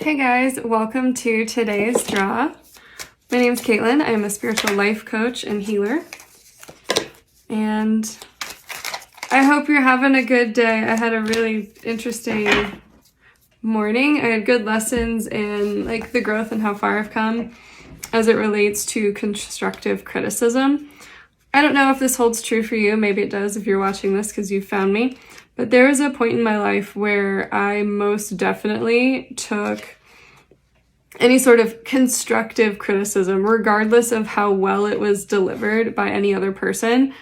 Hey guys, welcome to today's draw. My name is Caitlin. I am a spiritual life coach and healer. And I hope you're having a good day. I had a really interesting morning. I had good lessons in like the growth and how far I've come as it relates to constructive criticism. I don't know if this holds true for you. Maybe it does if you're watching this because you found me. But there was a point in my life where I most definitely took any sort of constructive criticism, regardless of how well it was delivered by any other person,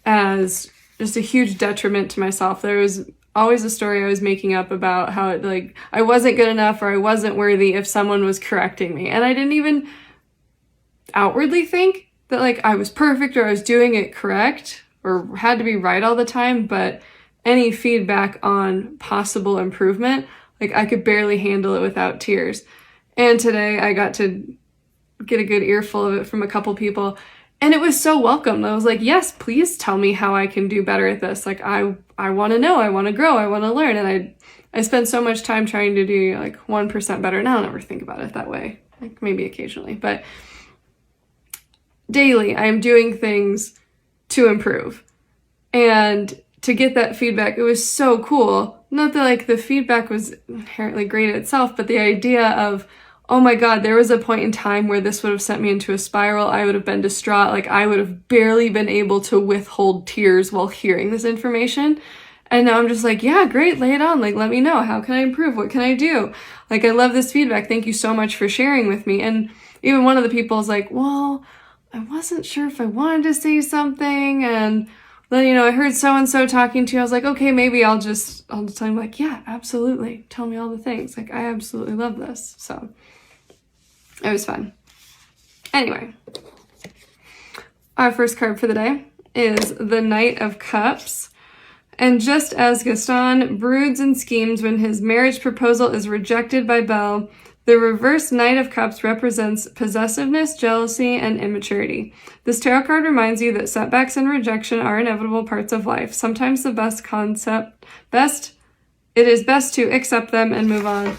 as just a huge detriment to myself. There was always a story I was making up about how I wasn't good enough or I wasn't worthy if someone was correcting me. And I didn't even outwardly think that I was perfect or I was doing it correct or had to be right all the time, but any feedback on possible improvement, I could barely handle it without tears. And today I got to get a good earful of it from a couple people, and it was so welcome. I was like, yes, please tell me how I can do better at this. I want to know, I want to grow, I want to learn. And I spend so much time trying to do 1% better. And I don't ever think about it that way, maybe occasionally, but daily I'm doing things to improve. And to get that feedback, it was so cool. Not that the feedback was inherently great itself, but the idea of, oh my God, there was a point in time where this would have sent me into a spiral. I would have been distraught. I would have barely been able to withhold tears while hearing this information. And now I'm just yeah, great, lay it on. Let me know. How can I improve? What can I do? I love this feedback. Thank you so much for sharing with me. And even one of the people is well, I wasn't sure if I wanted to say something. And then, I heard so-and-so talking to you. I was okay, maybe I'll just tell him yeah, absolutely. Tell me all the things. I absolutely love this. So it was fun. Anyway, our first card for the day is the Knight of Cups. And just as Gaston broods and schemes when his marriage proposal is rejected by Belle, the reverse Knight of Cups represents possessiveness, jealousy, and immaturity. This tarot card reminds you that setbacks and rejection are inevitable parts of life. Sometimes it is best to accept them and move on.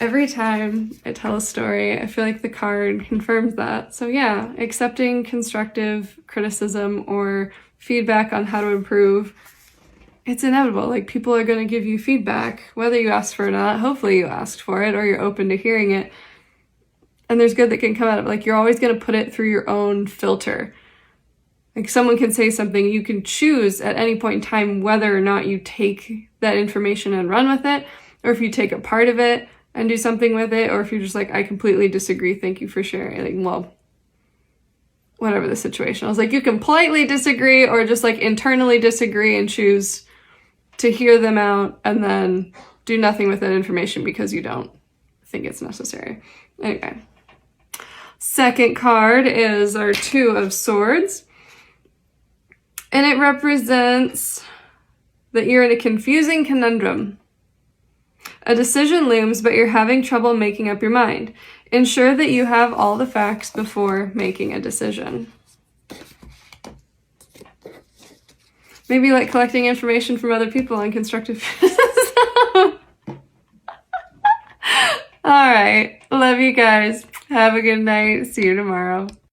Every time I tell a story, I feel the card confirms that. So yeah, accepting constructive criticism or feedback on how to improve, it's inevitable. People are going to give you feedback, whether you asked for it or not. Hopefully you asked for it or you're open to hearing it. And there's good that can come out of it. You're always going to put it through your own filter. Someone can say something, you can choose at any point in time whether or not you take that information and run with it, or if you take a part of it and do something with it, or if you're just I completely disagree, thank you for sharing. Well, whatever the situation. I was you can politely disagree or just internally disagree and choose to hear them out and then do nothing with that information because you don't think it's necessary. Anyway, second card is our Two of Swords. And it represents that you're in a confusing conundrum. A decision looms, but you're having trouble making up your mind. Ensure that you have all the facts before making a decision. Maybe collecting information from other people on constructive criticism. All right. Love you guys. Have a good night. See you tomorrow.